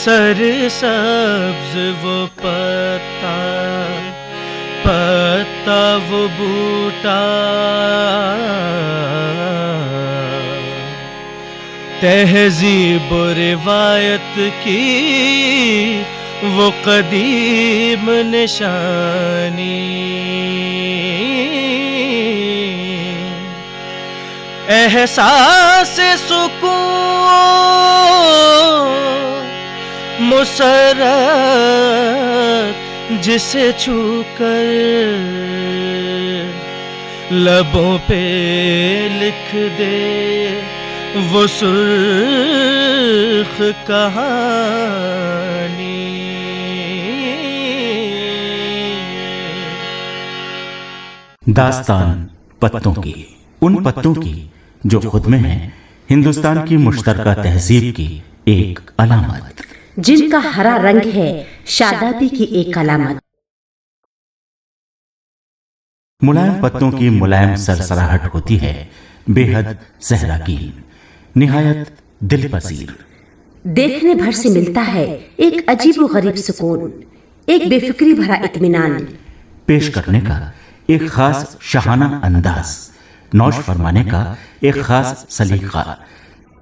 सरसब्ज वो पत्ता, पत्ता वो बूटा, तहजीब रिवायत की वो कदीम निशानी, एहसास सुकून मुसर्रत जिसे छूकर लबों पे लिख दे वो सुर्ख कहानी। दास्तान पत्तों की, उन पत्तों की जो खुद में है हिंदुस्तान की मुश्तरका तहजीब की एक अलामत, जिनका हरा रंग है शादाबी की एक अलामत। मुलायम पत्तों की मुलायम सरसराहट होती है बेहद सहराकीन, निहायत दिलपसीर। देखने भर से मिलता है एक अजीब व गरीब सुकून, एक बेफिक्री भरा इत्मीनान, पेश करने का एक खास शाहाना अंदाज, नौश फरमाने का एक खास सलीका,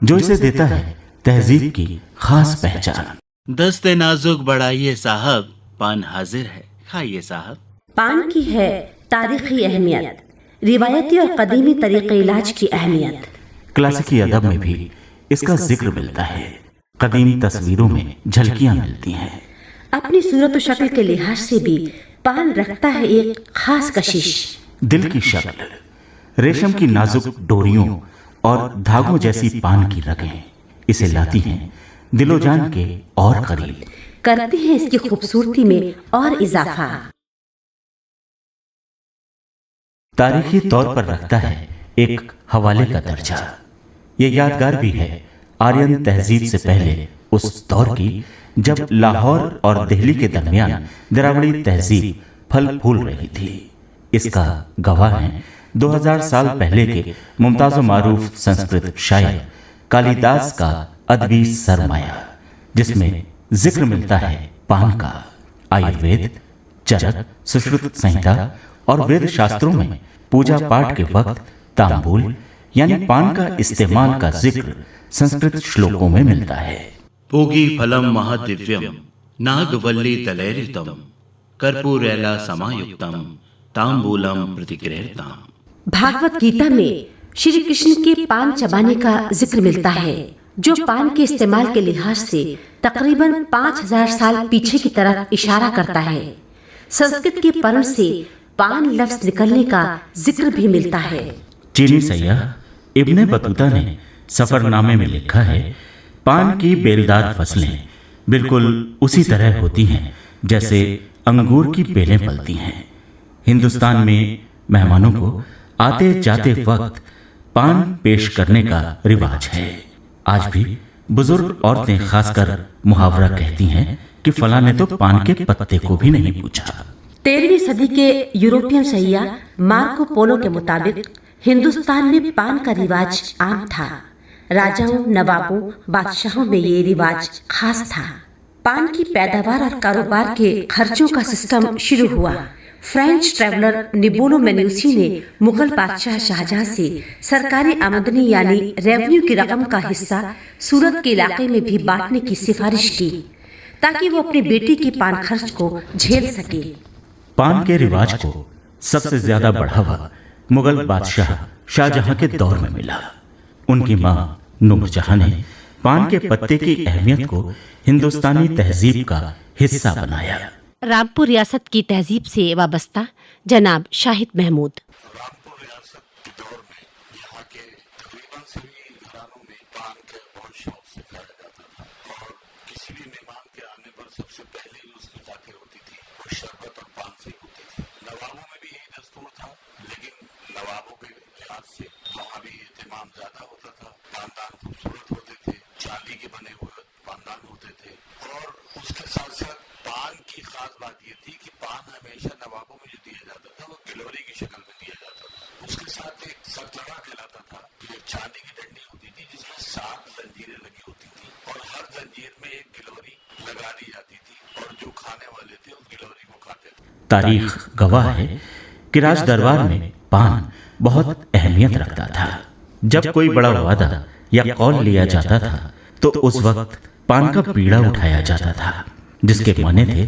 जो इसे देता है तहजीब की खास पहचान। दस्ते नाजुक बढ़ाइए साहब, पान हाजिर है, खाइए साहब। पान की है तारीखी अहमियत, रिवायती और कदीमी तरीके इलाज की अहमियत। क्लासिकी अदब में भी इसका जिक्र मिलता है, कदीम तस्वीरों में झलकियां मिलती हैं। अपनी सूरत और शक्ल के लिहाज से भी पान रखता है एक खास कशिश। दिल की शक्ल, रेशम की नाजुक डोरियों और धागों जैसी पान की रगें इसे लाती हैं दिलो जान के और करीब, करती हैं इसकी खूबसूरती में और इजाफा। तारीखी तौर पर रखता है एक हवाले का दर्जा। ये यादगार भी है आर्यन तहजीब से पहले उस दौर की जब लाहौर और दिल्ली के दरमियान द्राविड़ी तहजीब फल फूल रही थी। इसका गवाह है 2000 साल पहले के मुमताज़ मारूफ संस्कृत शायर कालिदास का अदबी सरमाया, जिसमें जिक्र मिलता है पान का। आयुर्वेद, चरक, सुश्रुत संहिता और वेद शास्त्रों में पूजा पाठ के वक्त तांबूल यानी पान का इस्तेमाल का जिक्र संस्कृत श्लोकों में मिलता है। पूगी फलम महादिव्यम नागवल्ली तलैरितम कर्पूरेला समायुक्तम तांबूलम प्रतिगृह्यताम। भागवत गीता में श्री कृष्ण के पान चबाने का जिक्र मिलता है, जो पान के इस्तेमाल के लिहाज से तकरीबन 5000 साल पीछे की तरफ इशारा करता है। संस्कृत के पर्ण से पान लफ्ज निकलने का जिक्र भी मिलता है। चीनी सैय्याह इब्ने बतूता ने सफरनामे में लिखा है, पान की बेलदार फसलें बिल्कुल उसी तरह होती हैं जैसे अंगूर की बेलें पलती हैं। हिंदुस्तान में मेहमानों को आते जाते वक्त पान पेश करने का रिवाज है। आज भी बुजुर्ग औरतें खासकर मुहावरा कहती हैं कि फलां ने तो पान के पत्ते को भी नहीं पूछा। 13वीं सदी के यूरोपियन सैय्याह मार्को पोलो के मुताबिक हिंदुस्तान में पान का रिवाज आम था। राजाओं, नवाबों, बादशाहों में ये रिवाज खास था। पान की पैदावार और कारोबार के खर्चों का सिस्टम शुरू हुआ। फ्रेंच ट्रैवलर निबोलो मेन्यूसी ने मुगल बादशाह शाहजहां से सरकारी आमदनी यानी रेवेन्यू की रकम का हिस्सा सूरत के इलाके में भी बांटने की सिफारिश की, ताकि वो अपनी बेटी की पान खर्च को झेल सके। पान के रिवाज को सबसे ज्यादा बढ़ावा मुगल बादशाह शाहजहां के दौर में मिला। उनकी मां नूरजहां ने पान के पत्ते की अहमियत को हिंदुस्तानी तहजीब का हिस्सा बनाया। रामपुर रियासत की तहजीब से वाबस्ता जनाब शाहिद महमूद। रामपुर रियासत के दौर में यहाँ के तकरीबन सभी घरानों में पान के बहुत शौक से खाया जाता था और किसी भी मेहमान के आने पर सबसे पहले उसकी जाके होती थी वो शरबत और पान से होती थी। नवाबों में भी यही दस्तूर था, लेकिन नवाबों के लिहाज से वहाँ भी एहतमाम ज्यादा होता था। पानदान खूबसूरत होते थे, चांदी के बने हुए पानदान होते थे और उसके साथ साथ पान की खास बात यह थी कि पान हमेशा नवाबों में जो दिया जाता था वो गिलोरी की शक्ल में दिया जाता था। उसके साथ एक सरतरा कहलाता था, ये चांदी की डंडी होती थी जिसमें 7 जंजीरें लगी होती थी और हर जंजीर में एक गिलोरी लगा दी जाती थी और जो खाने वाले थे उस गिलहरी को खाते थे। तारीख गवाह है कि राज दरबार में पान बहुत अहमियत रखता था। जब कोई बड़ा वादा या कौल लिया जाता था तो उस वक्त पान का पीड़ा उठाया जाता था, जिसके माने थे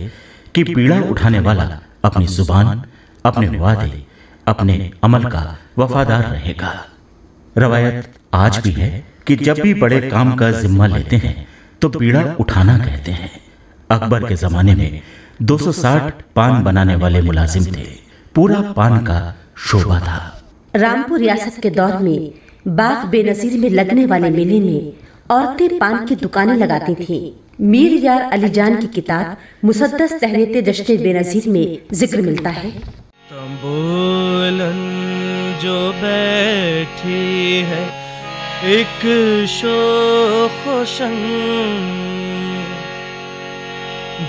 कि पीड़ा उठाने वाला अपनी जुबान, अपने वादे, अपने अमल का वफादार रहेगा। रवायत आज भी है कि जब भी बड़े काम का जिम्मा लेते हैं तो पीड़ा उठाना कहते हैं। अकबर के जमाने में 260 पान बनाने वाले मुलाजिम थे। पूरा पान का शोभा था। रामपुर रियासत के दौर में बाग बेनजीर में लगने वाले मेले में औरतें पान की दुकानें लगाती थीं। मीर यार अली जान की किताब मुसद्दस तहरीत जश्न बेनजीर में जिक्र मिलता है। तंबोलन जो बैठी है एक शोखोशन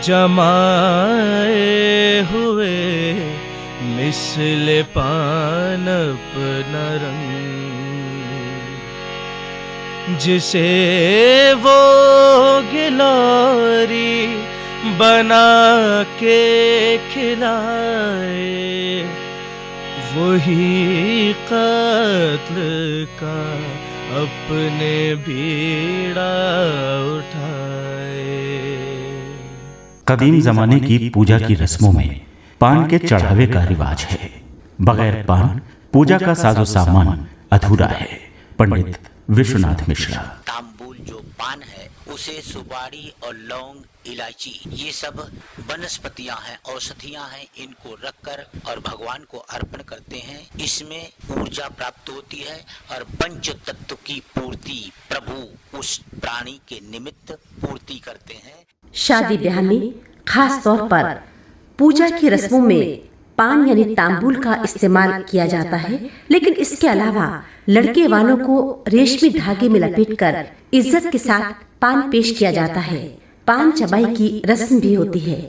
जमाए हुए मिसल पान अपना रंग, जिसे वो गिलहरी बना के खिलाए वही कत्ल का अपने बीड़ा उठाए। कदीम जमाने की पूजा की रस्मों में पान के चढ़ावे का रिवाज है। बगैर पान पूजा का साजो सामान अधूरा है। पंडित विश्वनाथ मिश्रा। तांबूल जो पान है उसे सुपारी और लौंग, इलायची ये सब वनस्पतियां हैं, औषधियां हैं, इनको रखकर और भगवान को अर्पण करते हैं। इसमें ऊर्जा प्राप्त होती है और पंच तत्व की पूर्ति प्रभु उस प्राणी के निमित्त पूर्ति करते हैं। शादी ब्याह में खास तौर पर पूजा की रस्मों में पान यानी तांबूल का इस्तेमाल किया जाता है, लेकिन इसके अलावा लड़के वालों को रेशमी धागे में लपेटकर इज्जत के साथ पान पेश किया जाता है। पान चबाई की रस्म भी होती है,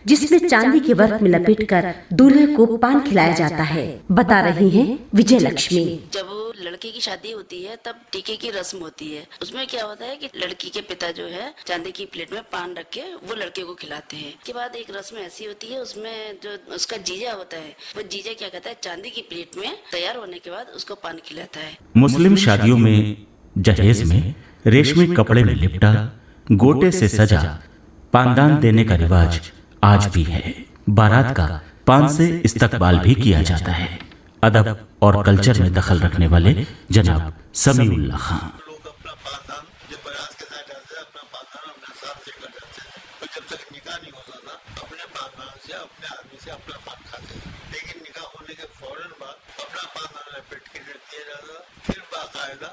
जिसमें चांदी के वर्क में लपेटकर दूल्हे को पान खिलाया जाता है। बता रही हैं विजय लक्ष्मी। जब लड़के की शादी होती है तब टीके की रस्म होती है। उसमें क्या होता है कि लड़की के पिता जो है चांदी की प्लेट में पान रख के वो लड़के को खिलाते हैं। के बाद एक रस्म ऐसी होती है, उसमें जो उसका जीजा होता है वो जीजा क्या कहता है, चांदी की प्लेट में तैयार होने के बाद उसको पान खिलाता है। मुस्लिम शादियों में जहेज में रेशमी कपड़े में लिपटा गोटे से सजा पानदान देने का रिवाज आज भी है। बारात का पान से इस्तकबाल भी किया जाता है। अदब और कल्चर में दखल रखने वाले जनाब समीउल्लाह खान। लोग अपना पानदान जब बारात के साथ जाते हैं अपना पानदान अपने साथ से कर जाते हैं, तो जब तक निकाह नहीं होता था अपने पानदान से अपने आदमी से अपना पान खाते थे। लेकिन निकाह होने के फौरन बाद अपना पानदान लपेट के रख दिया जाता था। फिर बाकायदा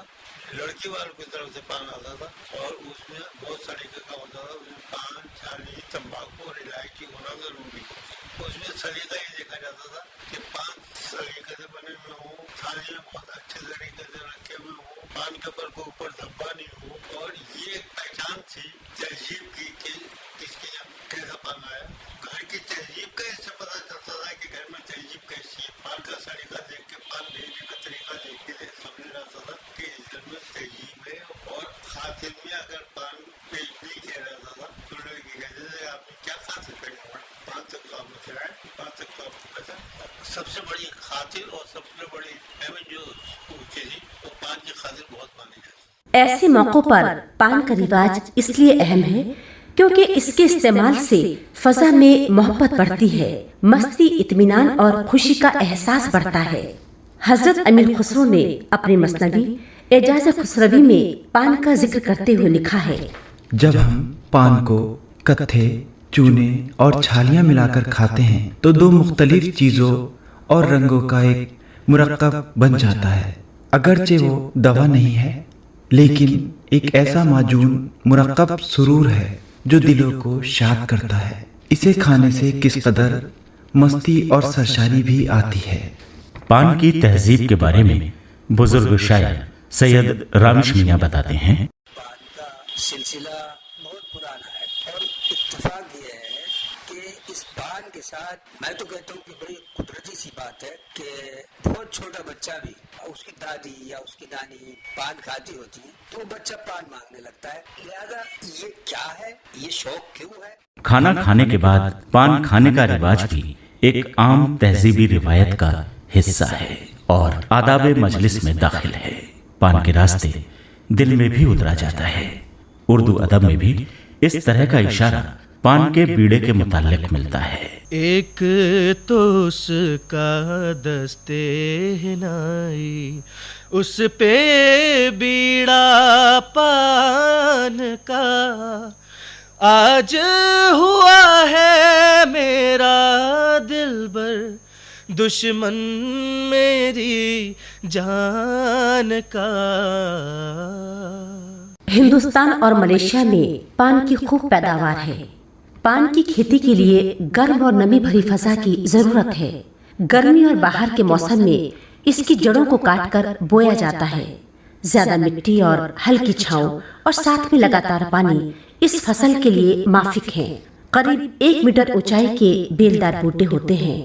लड़की वालों की तरफ से पान आता था और उसमें बहुत सलीके का होता था। उसमें पान, छाली, तंबाकू और इलायची होना जरूरी होती। उसमें सलीका ये देखा जाता था कि पान सलीके से बने हुए हो, थाली में बहुत अच्छे तरीके से रखे हुए हो, पान के ऊपर धब्बा नहीं हो। और ये एक पहचान थी तहजीब की कि किसके यहाँ कैसा पान आया। घर की तहजीब का इससे पता चलता था कि घर में तहजीब कैसी है। पान का सलीका देख के, पान भेजने का तरीका देख के समझ आता था कि इस घर में तहजीब है। और खातिर में अगर पान पेश नहीं किया जाता था तो लड़की कहते थे आपने क्या खातिर करना पड़ा, पान तक तो आपने खिलाया, पान तक तो आपको पता। सबसे बड़ी खातिर और सबसे बड़ी अहमियत जो होती थी वो पान की खातिर बहुत मानी जाती। ऐसे मौकों पर पान का रिवाज इसलिए अहम है क्योंकि इसके इस्तेमाल से फजा में मोहब्बत बढ़ती है, मस्ती, इत्मीनान और खुशी का एहसास बढ़ता है। हजरत अमीर खुसरो ने अपने मसनवी एजाज खुसरवी में पान का जिक्र करते हुए लिखा है, जब हम पान को कत्थे, चूने और छालियाँ मिलाकर खाते हैं तो दो मुख्तलिफ चीज़ों और रंगों का एक मुरक्कब बन जाता है। अगरचे वो दवा नहीं है, लेकिन एक ऐसा माजून मुरक्कब सुरूर है जो दिलों को शाद करता है। इसे खाने से किस कदर मस्ती और सरशारी भी आती है। पान की तहजीब के बारे में बुजुर्ग शायर सैयद रामिश मियां बताते हैं। पान का सिलसिला बहुत पुराना है और इत्तेफाक ये है कि इस पान के साथ मैं तो कहता हूँ कि बड़ी कुदरती सी बात है कि बहुत छोटा बच्चा भी उसकी दादी या उसकी नानी पान खाती होती है तो बच्चा पान मांगने लगता है। लिहाजा ये क्या है, ये शौक क्यों है? खाना खाने के बाद पान खाने का रिवाज भी एक आम तहजीबी रिवायत का हिस्सा है और आदाब मजलिस में दाखिल है। पान के रास्ते दिल में भी उतरा जाता है। उर्दू अदब में भी इस तरह का इशारा पान के बीड़े के मुताल्लिक मिलता है। एक तो उसका दस्ते हिनाई, उस पे बीड़ा पान का, आज हुआ है मेरा दिलबर दुश्मन मेरी जान का। हिंदुस्तान और मलेशिया में पान की खूब पैदावार है। पान की खेती के लिए गर्म और नमी भरी फजा की जरूरत है। गर्मी और बाहर के मौसम में इसकी जड़ों को काटकर बोया जाता है। ज्यादा मिट्टी और हल्की छांव और साथ में लगातार पानी इस फसल के लिए माफिक है। करीब 1 मीटर ऊंचाई के बेलदार बूटे होते हैं।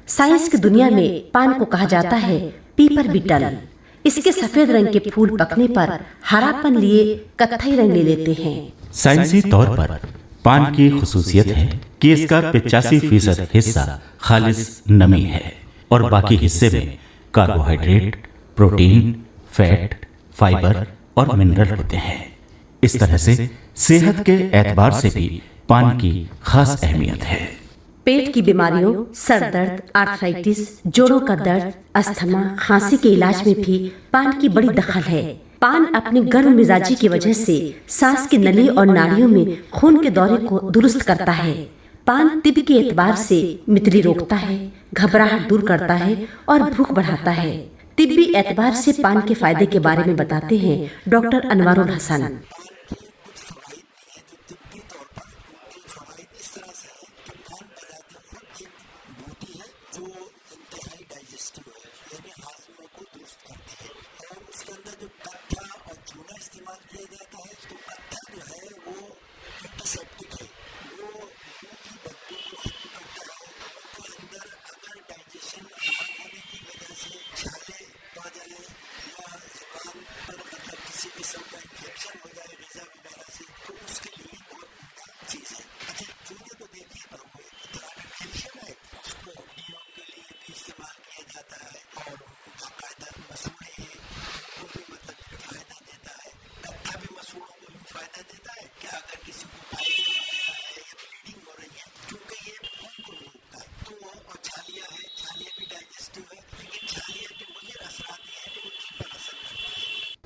साइंस की दुनिया में पान को कहा जाता है पीपर बीटल। इसके सफेद रंग के फूल पकने पर हरापन लिए कत्थई रंग ले लेते हैं। साइंसी तौर पर पान की खुसूसियत है कि इसका 85% हिस्सा खालिस नमी है और बाकी हिस्से में कार्बोहाइड्रेट, प्रोटीन, फैट, फाइबर और मिनरल होते हैं। इस तरह से सेहत के एतबार से भी पान की खास अहमियत है। पेट की बीमारियों, सर दर्द, आर्थराइटिस, जोड़ों का दर्द, अस्थमा, खांसी के इलाज में भी पान की बड़ी दखल है। पान अपनी गर्म मिजाजी की वजह से सांस की नली और नाड़ियों में खून के दौरे को दुरुस्त करता है। पान तिब के एतबार से मितली रोकता है, घबराहट दूर करता है और भूख बढ़ाता है। तिब्बी एतबार से पान के फायदे के बारे में बताते हैं डॉक्टर अनवारुल हसन।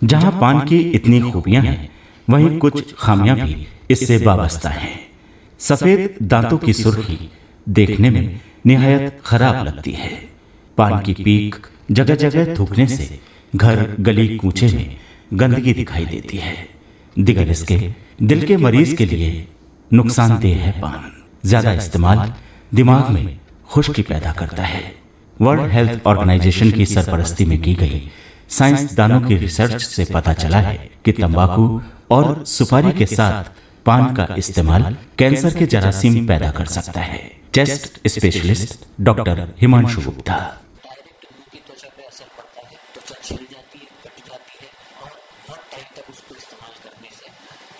जहां पान की इतनी खूबियां हैं, वहीं कुछ खामियां भी इससे वाबस्ता हैं। सफेद दांतों की सुर्खी देखने में निहायत खराब लगती है। पान की पीक जगह जगह थूकने से घर, गली, कूचे में गंदगी दिखाई देती है। दिगर इसके दिल के मरीज के लिए नुकसानदेह है। पान ज्यादा इस्तेमाल दिमाग में खुश्की पैदा करता है। वर्ल्ड हेल्थ ऑर्गेनाइजेशन की सरपरस्ती में की गई साइंसदानों की रिसर्च से पता चला है कि तंबाकू और सुपारी के साथ पान का इस्तेमाल कैंसर के जरासीम पैदा कर सकता है। Chest specialist doctor Himanshu Gupta. Direct मुंह की त्वचा पे असर पड़ता है, त्वचा छिल जाती है, कट जाती है और बहुत टाइम तक उसको इस्तेमाल करने से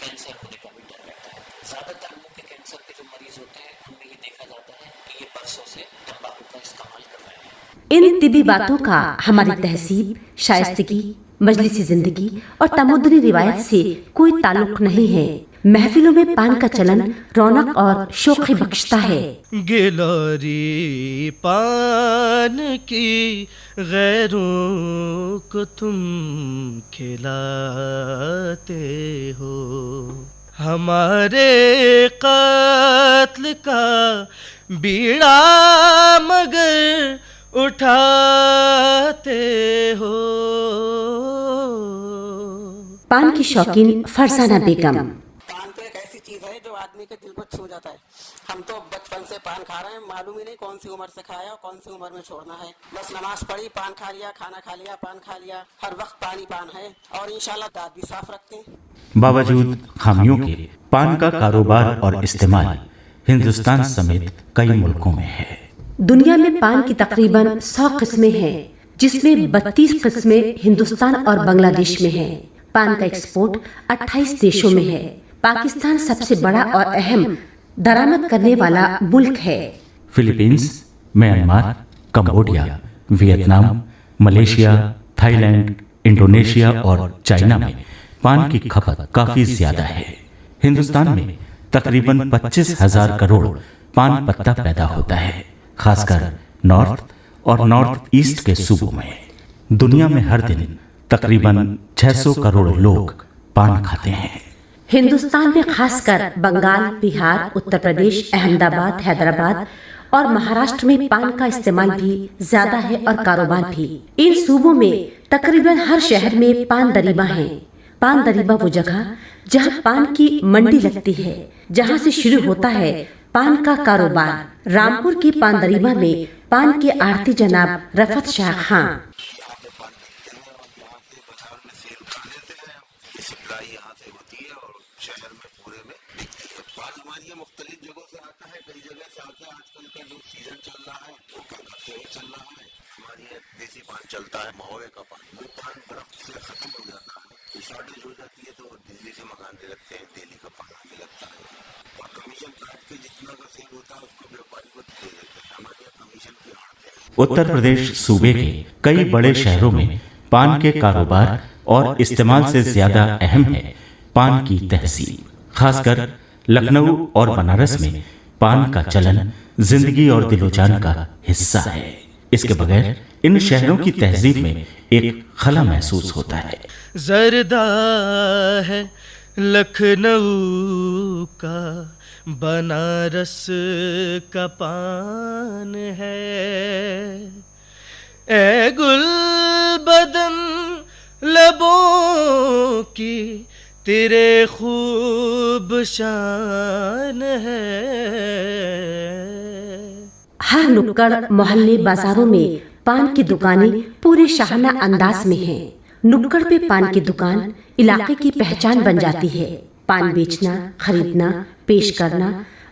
कैंसर होने का भी डर रहता है। ज्यादातर मुंह के कैंसर के जो मरीज होते हैं उनमें ये देखा जाता है कि ये बरसों से तंबाकू का इस्तेमाल कर रहे हैं। इन तिबी बातों का हमारी तहजीब, शाइस्तगी, मजलिसी जिंदगी और तमुद्दनी रिवायत से कोई ताल्लुक नहीं है। महफिलों में पान का चलन रौनक और शौक़ बख्शता है। गिलोरी पान की गैरों को तुम खिलाते हो, हमारे कत्ल का बीड़ा मगर उठाते हो। पान की शौकीन फरसाना बेगम। पान तो एक ऐसी चीज है जो आदमी के दिल को छू जाता है। हम तो बचपन से पान खा रहे हैं, मालूम ही नहीं कौन सी उम्र से खाया और कौन सी उम्र में छोड़ना है। बस नमाज पढ़ी, पान खा लिया, खाना खा लिया, पान खा लिया, हर वक्त पानी पान है और इंशाल्लाह दांत भी साफ रखते हैं। बावजूद खामियों के पान का कारोबार और इस्तेमाल हिंदुस्तान समेत कई मुल्कों में है। दुनिया में पान की तकरीबन 100 किस्में हैं, जिसमें 32 किस्में हिंदुस्तान और बांग्लादेश में हैं। पान का एक्सपोर्ट 28 देशों में है। पाकिस्तान सबसे बड़ा और अहम दरामद करने वाला मुल्क है। Philippines, Myanmar, Cambodia, Vietnam, Malaysia, Thailand, Indonesia और चाइना में पान की खपत काफी ज्यादा है। हिंदुस्तान में तकरीबन 25,000 करोड़ पान पत्ता पैदा होता है, खासकर नॉर्थ और नॉर्थ ईस्ट के सूबों में। दुनिया में हर दिन तकरीबन 600 करोड़ लोग पान खाते हैं। हिंदुस्तान में खासकर बंगाल, बिहार, उत्तर प्रदेश, अहमदाबाद, हैदराबाद और महाराष्ट्र में पान का इस्तेमाल भी ज्यादा है और कारोबार भी। इन सूबों में तकरीबन हर शहर में पान दरीबा है। पान दरीबा वो जगह जहाँ पान की मंडी लगती है, जहाँ से शुरू होता है पान का कारोबार। रामपुर की पान दरीबा में पान के आढ़ती जनाब रफत शाह खां चलता है महुए का पान, वो पान बर्फ से खत्म हो जाता है, शॉर्टेज हो जाती है तो दिल्ली से मंगाने लगते हैं, दिल्ली का पान आने लगता है और कमीशन काट के जितना का सेल होता है उसको व्यापारी को दे देते हैं। हमारे यहाँ कमीशन की आड़त है। उत्तर प्रदेश सूबे के कई बड़े शहरों में पान के कारोबार और इस्तेमाल से ज्यादा अहम है पान की तहसीब। खासकर लखनऊ और बनारस में पान का चलन जिंदगी और दिलोजान का हिस्सा है। इसके बगैर इन शहरों की तहजीब में एक खला महसूस होता है। जरदा है लखनऊ का, बनारस का पान है, ए गुल बदन लबों की तेरे खूब शान है। हर नुक्कड़, मोहल्ले, बाजारों में पान की दुकानें पूरे शाहाना अंदाज में हैं। नुक्कड़ पे पान की दुकान इलाके की पहचान बन जाती है। पान बेचना, खरीदना, पेश करना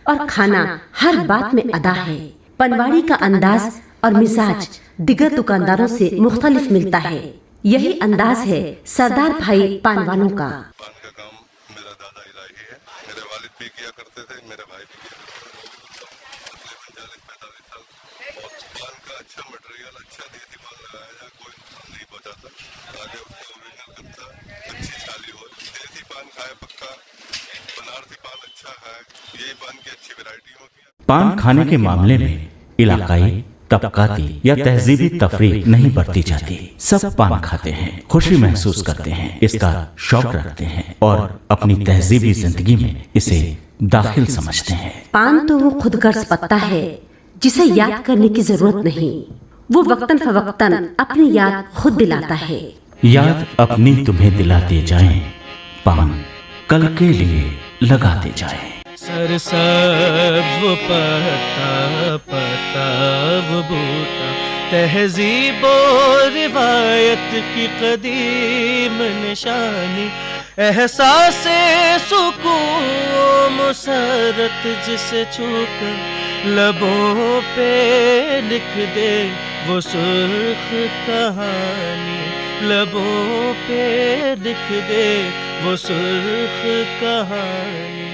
और खाना हर बात में अदा है। पनवाड़ी का अंदाज और मिजाज दिगर दुकानदारों से मुख्तलिफ मिलता है। यही अंदाज है सरदार भाई पान वालों का। पान का काम मेरा दादा इलाही है, मेरे वालिद भी किया करते थे, मेरे भाई भी किया करते थे। 40-45 साल और पान का अच्छा मटेरियल, अच्छा देसी पान लगाया जाए, कोई नुकसान नहीं पहुंचाता। आगे उसका ओरिजिनल कच्चा अच्छी छाली हो, देसी पान खाए पक्का, बनारसी पान अच्छा है, यही पान की अच्छी वैरायटी होती है। पान खाने के मामले में इलाकाई, तबकाती या तहजीबी तफरीक नहीं बरती जाती। सब पान खाते हैं, खुशी महसूस करते हैं, इसका शौक रखते हैं और अपनी तहजीबी जिंदगी में इसे दाखिल समझते हैं। पान तो वो खुदगर्ज पत्ता है जिसे याद करने की जरूरत नहीं। वो वक्तन फवक्तन अपनी याद खुद दिलाता है। याद अपनी तुम्हें दिलाते जाएं, पान कल के लिए लगाते जाएं। सरसब्ज़ वो पत्ता, पत्ता वो बूटा, तहजीब और रिवायत की कदीम निशानी, एहसास-ए सुकून मुसरत जिसे छूकर लबों पे लिख दे वो सुर्ख कहानी, लबों पे लिख दे वो सुर्ख कहानी।